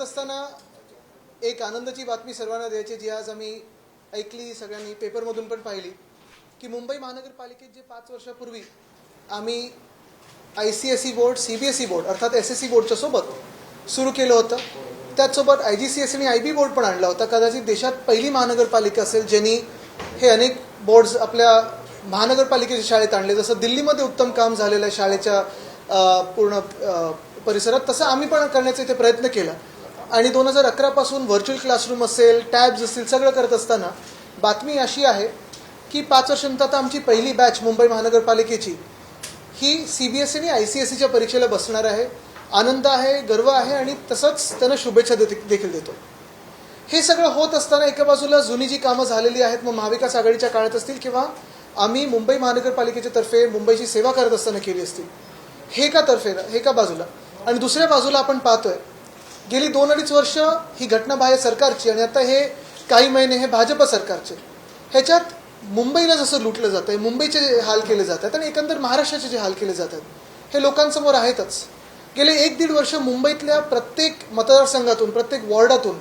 असताना एक आनंदाची बातमी सर्वांना द्यायची, जी आज आम्ही ऐकली, सगळ्यांनी पेपरमधून पण पाहिली, की मुंबई महानगरपालिकेत जे 5 वर्षापूर्वी आम्ही ICSE बोर्ड, CBSE बोर्ड अर्थात SSE बोर्डच्या सोबत सुरू केलं होतं, त्याचसोबत IGCSE आणि IB बोर्ड पण आणला होता. कदाचित देशात पहिली महानगरपालिका असेल ज्यांनी हे अनेक बोर्ड्स आपल्या महानगरपालिकेच्या शाळेत आणले. जसं दिल्लीमध्ये उत्तम काम झालेलं आहे शाळेच्या पूर्ण परिसरात, तसं आम्ही पण करण्याचा इथे प्रयत्न केला. आणि 2011 पासून व्हर्च्युअल क्लासरूम असेल, टॅब्स असतील, सगळं करत असताना बातमी अशी आहे की 5 वर्षांनंतर आता आमची पहिली बॅच मुंबई महानगरपालिकेची ही CBSE आणि ICSEच्या परीक्षेला बसणार आहे. आनंद आहे, गर्व आहे आणि तसंच त्यांना शुभेच्छा देखील देतो. हे सगळं होत असताना एका बाजूला जुनी जी कामं झालेली आहेत, मग महाविकास आघाडीच्या काळात असतील किंवा आम्ही मुंबई महानगरपालिकेच्या तर्फे मुंबईची सेवा करत असताना केली असतील, हे का बाजूला. आणि दुसऱ्या बाजूला आपण पाहतोय गेली 2-2.5 वर्ष ही घटनाबाह्य सरकारची आणि आता हे काही महिने हे भाजप सरकारचे, ह्याच्यात मुंबईला जसं लुटलं जातं आहे, मुंबईचे हाल केले जातात आणि एकंदर महाराष्ट्राचे जे हाल केले जातात हे लोकांसमोर आहेतच. गेले 1-1.5 वर्ष मुंबईतल्या प्रत्येक मतदारसंघातून, प्रत्येक वॉर्डातून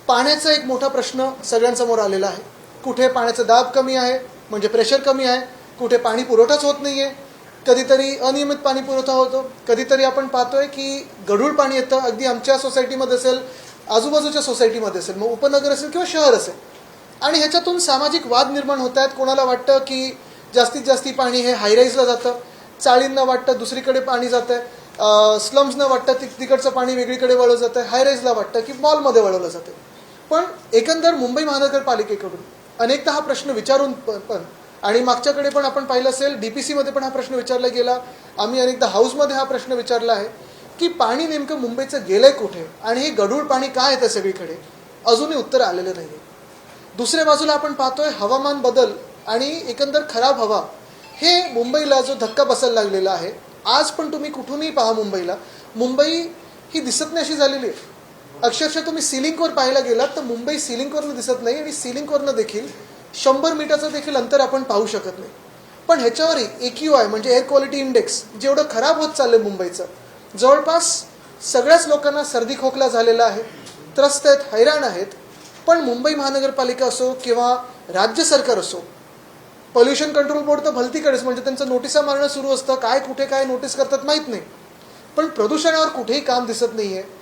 पाण्याचा एक मोठा प्रश्न सगळ्यांसमोर आलेला आहे. कुठे पाण्याचा दाब कमी आहे, म्हणजे प्रेशर कमी आहे, कुठे पाणी पुरवठाच होत नाही आहे, कधीतरी अनियमित पाणी पुरवठा होतो, कधीतरी आपण पाहतोय की गढूळ पाणी येतं. अगदी आमच्या सोसायटीमध्ये असेल, आजूबाजूच्या सोसायटीमध्ये असेल, मग उपनगर असेल किंवा शहर असेल, आणि ह्याच्यातून सामाजिक वाद निर्माण होत आहेत. कोणाला वाटतं की जास्तीत जास्त पाणी हे हायराईजला जातं, चाळींना वाटतं दुसरीकडे पाणी जातं आहे, स्लम्सना वाटतं तिकडचं पाणी वेगळीकडे वळवलं जातं आहे, हायराईजला वाटतं की मॉलमध्ये वळवलं जातं. पण एकंदर मुंबई महानगरपालिकेकडून अनेकदा हा प्रश्न विचारून पण आणि मागच्याकडे पण आपण पाहिलं असेल, DPCमध्ये पण हा प्रश्न विचारला गेला, आम्ही अनेकदा हाऊसमध्ये हा प्रश्न विचारला आहे की पाणी नेमकं मुंबईचं गेलंय कुठे आणि हे गढूळ पाणी काय येतं सगळीकडे, अजूनही उत्तर आलेलं नाही आहे. दुसऱ्या बाजूला आपण पाहतोय हवामान बदल आणि एकंदर खराब हवा, हे मुंबईला जो धक्का बसायला लागलेला आहे. आज पण तुम्ही कुठूनही पहा मुंबईला, मुंबई ही दिसत नाही अशी झालेली आहे. अक्षरशः तुम्ही सिलिंगवर पाहायला गेलात तर मुंबई सिलिंगवरनं दिसत नाही आणि सिलिंगवरनं देखील 100 मीटरचं देखील अंतर आपण पाहू शकत नाही. पण ह्याच्यावरही AQI म्हणजे एअर क्वालिटी इंडेक्स जेवढं खराब होत चाललं मुंबईचं, जवळपास सगळ्याच लोकांना सर्दी खोकला झालेला आहे, त्रस्त आहेत, हैराण आहेत. पण मुंबई महानगरपालिका असो किंवा राज्य सरकार असो, पोल्युशन कंट्रोल बोर्ड तर भलतीकडेच, म्हणजे त्यांचं नोटिसा मारणं सुरू असतं, काय कुठे काय नोटीस करतात माहीत नाही. पण प्रदूषणावर कुठेही काम दिसत नाही आहे.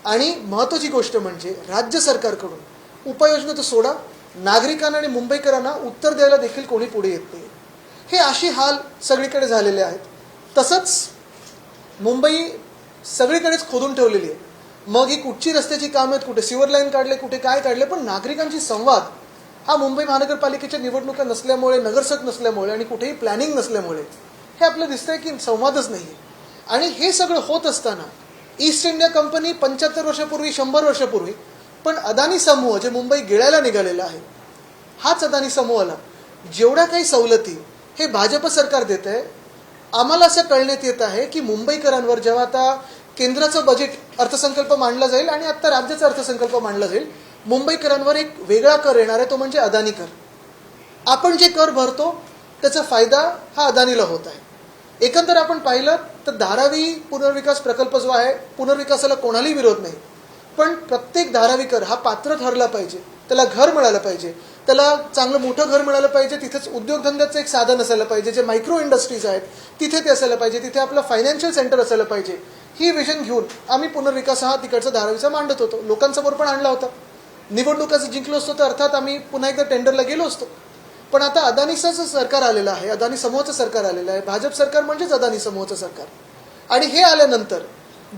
आणि महत्त्वाची गोष्ट म्हणजे राज्य सरकारकडून उपाययोजना तर सोडा, नागरिकांना आणि मुंबईकरांना उत्तर द्यायला देखील कोणी पुढे येत नाही. हे अशी हाल सगळीकडे झालेले आहेत. तसंच मुंबई सगळीकडेच खोदून ठेवलेली आहे. मग ही कुठची रस्त्याची कामं आहेत, कुठे सिवर लाईन काढले, कुठे काय काढले, पण नागरिकांशी संवाद हा मुंबई महानगरपालिकेच्या निवडणुका नसल्यामुळे, नगरसेवक नसल्यामुळे आणि कुठेही प्लॅनिंग नसल्यामुळे हे आपलं दिसतंय की संवादच नाही आहे. आणि हे सगळं होत असताना ईस्ट इंडिया कंपनी 75 वर्षापूर्वी, 100 वर्षापूर्वी, पण अदानी समूह जे मुंबई गिळायला निघालेला आहे, हाच अदानी समूहाला जेवढ्या काही सवलती हे भाजप सरकार देत आहे. आम्हाला असं कळण्यात येत आहे की मुंबईकरांवर जेव्हा आता केंद्राचं बजेट अर्थसंकल्प मांडला जाईल आणि आता राज्याचा अर्थसंकल्प मांडला जाईल, मुंबईकरांवर एक वेगळा कर येणार आहे, तो म्हणजे अदानी कर. आपण जे कर भरतो त्याचा फायदा हा अदानीला होत आहे. एकंदर आपण पाहिलं तर धारावी पुनर्विकास प्रकल्प जो आहे, पुनर्विकासाला कोणालाही विरोध नाही, पण प्रत्येक धारावीकर हा पात्र ठरला पाहिजे, त्याला घर मिळालं पाहिजे, त्याला चांगलं मोठं घर मिळालं पाहिजे, तिथेच उद्योगधंद्याचं एक साधन असायला पाहिजे, जे मायक्रो इंडस्ट्रीज आहेत तिथे ते असायला पाहिजे, तिथे आपलं फायनान्शियल सेंटर असायला पाहिजे. ही विजन घेऊन आम्ही पुनर्विकास हा तिकडचा धारावीचा मांडत होतो, लोकांसमोर पण आणला होता. निवडणुकाचं जिंकलो असतो तर अर्थात आम्ही पुन्हा एकदा टेंडरला गेलो असतो. पण आता अदानीचं सरकार आलेलं आहे, अदानी समूहाचं सरकार आलेलं आहे, भाजप सरकार म्हणजेच अदानी समूहाचं सरकार. आणि हे आल्यानंतर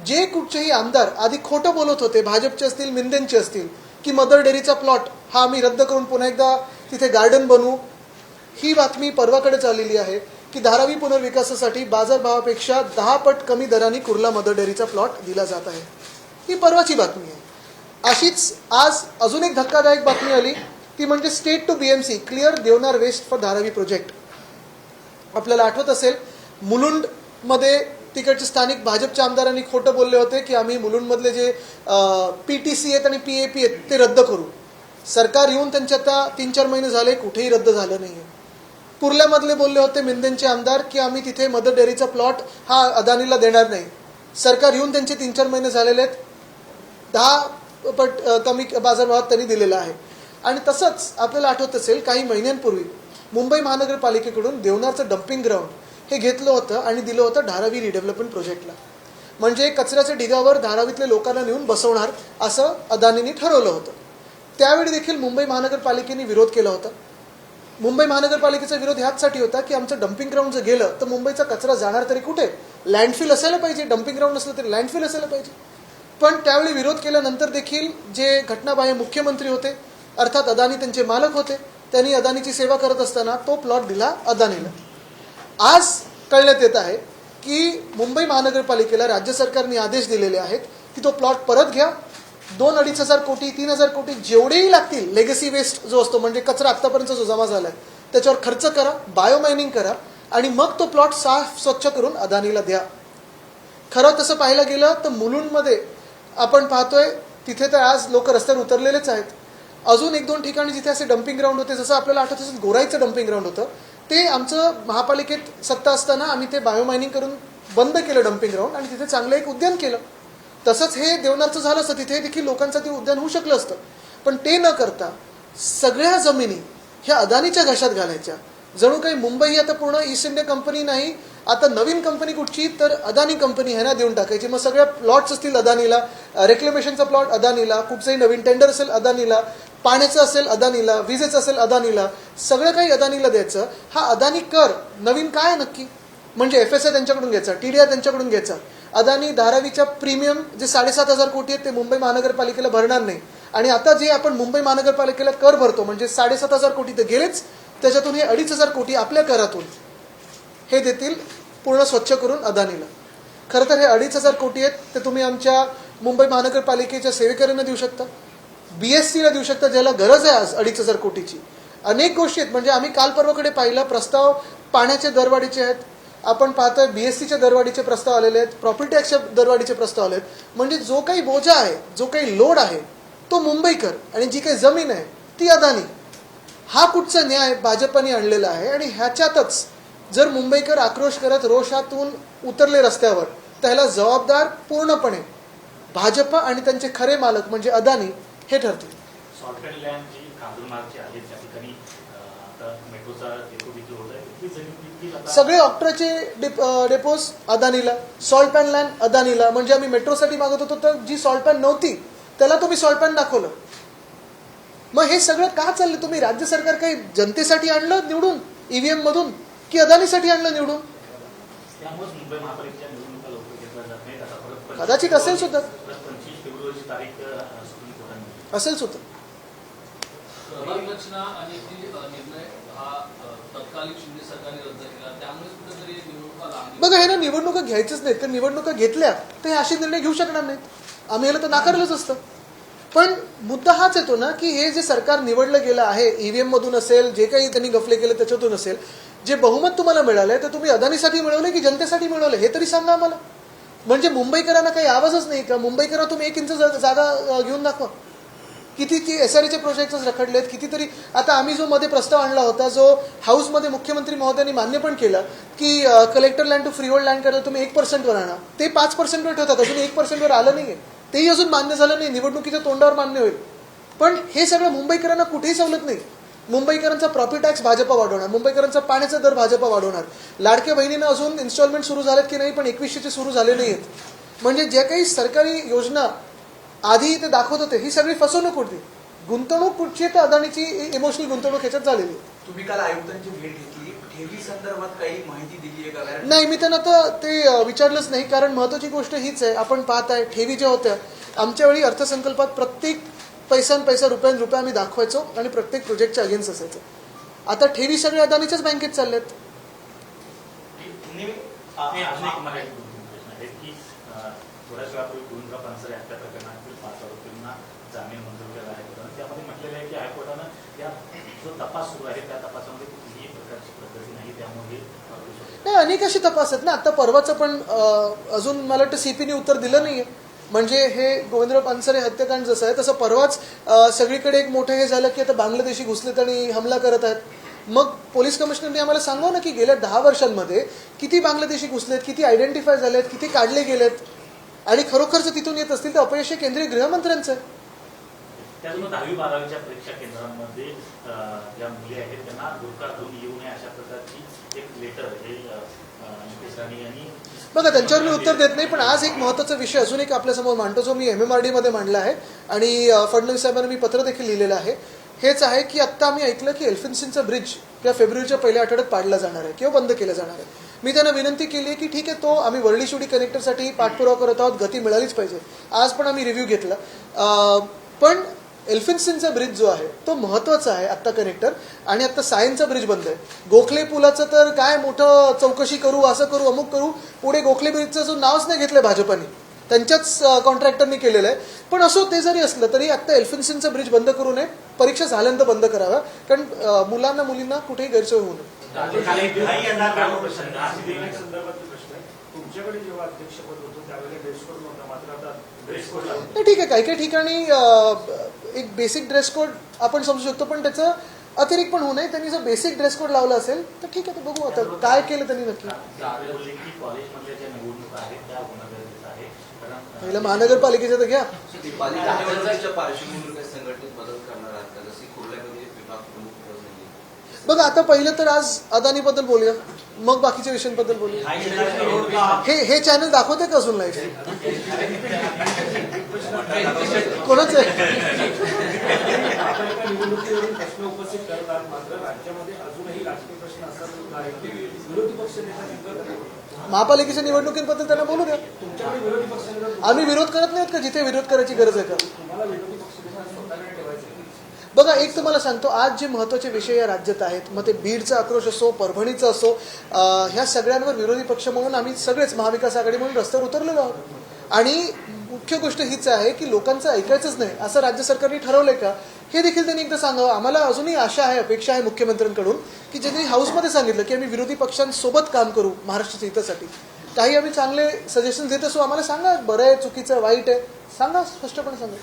जे कुठचेही आमदार आधी खोटं बोलत होते, भाजपचे असतील, मिंदेंचे असतील, की मदर डेअरीचा प्लॉट हा आम्ही रद्द करून पुन्हा एकदा तिथे गार्डन बनवू, ही बातमी परवाकडे चाललेली आहे की धारावी पुनर्विकासासाठी बाजारभावापेक्षा 10 पट कमी दराने कुर्ला मदर डेअरीचा प्लॉट दिला जात आहे. ही परवाची बातमी आहे. अशीच आज अजून एक धक्कादायक बातमी आली, ती म्हणजे state to BMC clear Deonar waste for Dharavi project. आपल्याला आठवत असेल, मुलुंडमध्ये तिकडचे स्थानिक भाजपच्या आमदारांनी खोटं बोलले होते की आम्ही मुलुंडमधले जे PTC आहेत आणि PAP आहेत ते रद्द करू. सरकार येऊन त्यांचे आता 3-4 महिने झाले, कुठेही रद्द झालं नाही आहे. कुर्ल्यामधले बोलले होते मिंदेंचे आमदार की आम्ही तिथे मदर डेअरीचा प्लॉट हा अदानीला देणार नाही. सरकार येऊन त्यांचे 3-4 महिने झालेले आहेत, 10 पट कमी बाजारभावात त्यांनी दिलेला आहे. आणि तसंच आपल्याला आठवत असेल काही महिन्यांपूर्वी मुंबई महानगरपालिकेकडून देवनारचं डम्पिंग ग्राउंड हे घेतलं होतं आणि दिलं होतं धारावी रिडेव्हलपमेंट प्रोजेक्टला. म्हणजे कचऱ्याच्या ढिगावर धारावीतल्या लोकांना नेऊन बसवणार असं अदानींनी ठरवलं होतं. त्यावेळी देखील मुंबई महानगरपालिकेने विरोध केला होता. मुंबई महानगरपालिकेचा विरोध ह्याचसाठी होता की आमचं डम्पिंग ग्राउंड जर गेलं तर मुंबईचा कचरा जाणार तरी कुठे, लँडफिल असायला पाहिजे. डम्पिंग ग्राउंड नसलं तरी लँडफिल असायला पाहिजे. पण त्यावेळी विरोध केल्यानंतर देखील जे घटनाबाह्य मुख्यमंत्री होते, अर्थात अदानी त्यांचे मालक होते, त्यांनी अदानीची सेवा करत असताना तो प्लॉट दिला अदानीला. आज कळण्यात येत आहे की मुंबई महानगरपालिकेला राज्य सरकारने आदेश दिलेले आहेत की तो प्लॉट परत घ्या. 2-2.5 कोटी 3,000 कोटी जेवढेही लागतील, लेगसी वेस्ट जो असतो म्हणजे कचरा आत्तापर्यंत जो जमा झाला आहे त्याच्यावर खर्च करा, बायोमायनिंग करा आणि मग तो प्लॉट साफ स्वच्छ करून अदानीला द्या. खरं तसं पाहायला गेलं तर मुलुंडमध्ये आपण पाहतोय तिथे तर आज लोक रस्त्यावर उतरलेलेच आहेत. अजून 1-2 ठिकाणी जिथे असे डम्पिंग ग्राउंड होते, जसं आपल्याला आठवत असेल गोराईचं डम्पिंग ग्राउंड होतं, ते आमचं महापालिकेत सत्ता असताना आम्ही ते बायोमायनिंग करून बंद केलं डम्पिंग ग्राउंड आणि तिथे चांगलं एक उद्यान केलं. तसंच हे देवनारचं झालं असतं, तिथे देखील लोकांचं ते उद्यान होऊ शकलं असतं. पण ते न करता सगळ्या जमिनी ह्या अदानीच्या घशात घालायच्या. जणू काही मुंबई ही आता पूर्ण ईस्ट इंडिया कंपनी नाही, आता नवीन कंपनी कुठची तर अदानी कंपनी ह्यांना देऊन टाकायची. मग सगळ्या प्लॉट्स असतील अदानीला, रेक्लेमेशनचा प्लॉट अदानीला, कुठचंही नवीन टेंडर असेल अदानीला, पाण्याचं असेल अदानीला, विजेचं असेल अदानीला, सगळं काही अदानीला द्यायचं. हा अदानी कर नवीन काय नक्की, म्हणजे FSI त्यांच्याकडून घ्यायचा, TDI त्यांच्याकडून घ्यायचा. अदानी धारावीच्या प्रीमियम जे 7,500 कोटी आहेत ते मुंबई महानगरपालिकेला भरणार नाही. आणि आता जे आपण मुंबई महानगरपालिकेला कर भरतो म्हणजे 7,500 कोटी तर गेलेच, त्याच्यातून हे 2,500 कोटी आपल्या करातून हे देतील पूर्ण स्वच्छ करून अदानीला. खरं तर हे 2,500 कोटी आहेत ते तुम्ही आमच्या मुंबई महानगरपालिकेच्या सेवेकऱ्यांना देऊ शकता, BSCला देऊ शकता, ज्याला गरज आहे आज 2,500 कोटीची. अनेक गोष्टी आहेत. म्हणजे आम्ही काल परवाकडे पाहिला प्रस्ताव पाण्याचे दरवाढीचे आहेत, आपण पाहतोय BSCच्या दरवाढीचे प्रस्ताव आलेले आहेत, प्रॉपर्टी टॅक्सच्या दरवाढीचे प्रस्ताव आले आहेत. म्हणजे जो काही बोजा आहे, जो काही लोड आहे तो मुंबईकर आणि जी काही जमीन आहे ती अदानी. हा कुठचा न्याय भाजपने आणलेला आहे. आणि ह्याच्यातच जर मुंबईकर आक्रोश करत रोषातून उतरले रस्त्यावर तर ह्याला जबाबदार पूर्णपणे भाजप आणि त्यांचे खरे मालक म्हणजे अदानी हे ठरतील. सगळे ऑक्ट्राचे डेपोज अदानीला, सॉल्ट पॅन लँड अदानीला. म्हणजे आम्ही मेट्रोसाठी मागत होतो तर जी सॉल्ट पॅन नव्हती त्याला तुम्ही सॉल्ट पॅन दाखवलं. मग हे सगळं का चाललं? तुम्ही राज्य सरकार काही जनतेसाठी आणलं निवडून EVM मधून की अदानीसाठी आणलं निवडून? कदाचित असेल सुद्धा, असेल सुद्धा. बघा हे ना निवडणुका घ्यायचीच नाहीत, तर निवडणुका घेतल्या तर हे असे निर्णय घेऊ शकणार नाहीत. आम्ही याला तर नाकारलंच असतं. पण मुद्दा हाच येतो ना की हे जे सरकार निवडलं गेलं आहे EVM मधून असेल, जे काही त्यांनी गफले केले त्याच्यातून असेल, जे बहुमत तुम्हाला मिळालंय तर तुम्ही अदानीसाठी मिळवले की जनतेसाठी मिळवले हे तरी सांगा आम्हाला. म्हणजे मुंबईकरांना काही आवाजच नाही का? मुंबईकरांना तुम्ही 1 इंच जागा घेऊन दाखवा. किती SRAचे प्रोजेक्ट्स रखडलेत कितीतरी. आता आम्ही जो मध्ये प्रस्ताव आणला होता जो हाऊसमध्ये मुख्यमंत्री महोदयांनी मान्य पण केलं की collector land to freehold land करायला तुम्ही 1% वर आणा, ते 5% वर ठेवतात. अजून 1% वर आलं नाहीये, तेही अजून मान्य झालं नाही. निवडणुकीच्या तोंडावर मान्य होईल. पण हे सगळं मुंबईकरांना कुठेही सवलत नाही. मुंबईकरांचा प्रॉपर्टी टॅक्स भाजप वाढवणार, मुंबईकरांचा पाण्याचा दर भाजप वाढवणार, लाडक्या बहिणींना अजून इन्स्टॉलमेंट सुरू झालेत की नाही पण 2100चे सुरू झाले नाहीत. म्हणजे ज्या काही सरकारी योजना आधी ते दाखवत होते ही सगळी फसवणूक होती. गुंतवणूक कुठची तर अदानीची इमोशनल गुंतवणूक ह्याच्यात झालेली. तुम्ही काल आयुक्तांची भेट घेतली, ठेवी संदर्भात काही माहिती दिली आहे का? नाही, मी त्यांना तर ते विचारलंच नाही. कारण महत्वाची गोष्ट हीच आहे, आपण पाहताय ठेवी ज्या होत्या आमच्या वेळी अर्थसंकल्पात प्रत्येक पैसा रुपया आम्ही दाखवायचो आणि प्रत्येक प्रोजेक्टच्या अगेन्स्ट असायचं. आता ठेवी सगळे अदानीच्याच बँकेत चाललेत. थोड्याच वेळापूर्वी गोविंदराव पानसरे हत्या प्रकरणातील 5 आरोपींना जामीन मंजूर केला आहे. त्यामध्ये म्हटलेलं आहे की हायकोर्टानं या जो तपास सुरू आहे त्या तपासामध्ये कुठलीही प्रकारची प्रगती नाही, त्यामुळे नाही अनेक असे तपास आहेत ना. आता परवाचं पण अजून मला वाटतं CPने उत्तर दिलं नाहीये. म्हणजे हे गोविंदराव पानसरे हत्याकांड जसं आहे तसं परवाच सगळीकडे एक मोठं हे झालं की आता बांगलादेशी घुसलेत आणि हमला करत आहेत. मग पोलीस कमिशनरने आम्हाला सांगावं ना की गेल्या 10 वर्षांमध्ये किती बांगलादेशी घुसलेत, किती आयडेंटिफाय झालेत, किती काढले गेलेत. आणि खरोखर जर तिथून येत असतील तर अपयश हे केंद्रीय गृहमंत्र्यांचं आहे. त्यातून 10वी-12वीच्या परीक्षा केंद्रांमध्ये ज्या मुली आहेत त्यांना गुरखा धरून येऊ नये अशा प्रकारची एक लेटर हे नितेश राणे यांनी. बघा, त्यांच्यावर मी उत्तर देत नाही, पण आज एक महत्त्वाचा विषय अजून एक आपल्यासमोर मांडतो जो मी MMRD मध्ये मांडला आहे आणि फडणवीस साहेबांना मी पत्र देखील लिहिलेलं आहे. हेच आहे की आत्ता आम्ही ऐकलं की एल्फिन्स्टनचा ब्रिज या फेब्रुवारीच्या पहिल्या आठवड्यात पाडला जाणार आहे किंवा बंद केला जाणार आहे. मी त्यांना विनंती केली आहे की ठीक आहे, तो आम्ही वरळी शिवडी कनेक्टरसाठी पाठपुरावा करत आहोत, गती मिळालीच पाहिजे. आज पण आम्ही रिव्ह्यू घेतला, पण एल्फिन्स्टनचा ब्रिज जो आहे तो महत्त्वाचा आहे आत्ता कनेक्टर. आणि आत्ता सायनचा ब्रिज बंद आहे. गोखले पुलाचं तर काय मोठं चौकशी करू, असं करू, अमुक करू, पुढे गोखले ब्रिजचं जो नावच नाही घेतलंय भाजपाने, त्यांच्याच कॉन्ट्रॅक्टरनी केलेलं आहे. पण असो, ते जरी असलं तरी आत्ता एल्फिन्स्टनचा ब्रिज बंद करू नये, परीक्षा झाल्यानंतर बंद कराव्या, कारण मुलांना मुलींना कुठेही गैरसोय होऊ नये. तुमच्याकडे जेव्हा अध्यक्षपद होतं त्यावेळेला ड्रेस कोड नव्हता, मात्र आता ड्रेस कोड नाही, ठीक आहे, काही काही ठिकाणी एक बेसिक ड्रेस कोड आपण समजू शकतो, पण त्याचं अतिरिक्त पण होऊ नये. त्यांनी जर बेसिक ड्रेस कोड लावला असेल तर ठीक आहे, तर बघू आता काय केलं त्यांनी नक्की. कॉलेजमधल्या ज्या निवडणुका आहेत त्या होणं गरजेचं आहे, कारण पहिलं महानगरपालिकेचं तर घ्या. बघा, आता पहिलं तर आज अदानीबद्दल बोलूया, मग बाकीच्या विषयांबद्दल बोलूया. हे चॅनल दाखवते का अजून लाईव्ह? कोणाच आहे? आपण एका निवडणुकीवरून प्रश्न उपस्थित करतात, मात्र राज्यामध्ये अजूनही राजकीय प्रश्न असतात आहेत की विरोधी पक्ष नेता महापालिकेच्या निवडणुकीबद्दल त्यांना बोलू द्या. तुमच्याकडे विरोधी पक्ष आम्ही विरोध करत नाहीत का जिथे विरोध करायची गरज आहे का? तुम्हाला विरोधी पक्ष नेता स्वतःकडे ठेवायचे. बघा, एक तुम्हाला सांगतो, आज जे महत्त्वाचे विषय या राज्यात आहेत, मग ते बीडचा आक्रोश असो, परभणीचा असो, ह्या सगळ्यांवर विरोधी पक्ष म्हणून आम्ही सगळेच महाविकास आघाडी म्हणून रस्त्यावर उतरलेलो आहोत. आणि मुख्य गोष्ट हीच आहे की लोकांचं ऐकायचंच नाही असं राज्य सरकारने ठरवलंय का, हे देखील त्यांनी एकदा सांगावं. आम्हाला अजूनही आशा आहे, अपेक्षा आहे मुख्यमंत्र्यांकडून की ज्यांनी हाऊसमध्ये सांगितलं की आम्ही विरोधी पक्षांसोबत काम करू महाराष्ट्राच्या हितासाठी. काही आम्ही चांगले सजेशन देत असू, आम्हाला सांगा, बरं आहे, चुकीचं, वाईट आहे, सांगा, स्पष्टपणे सांगा.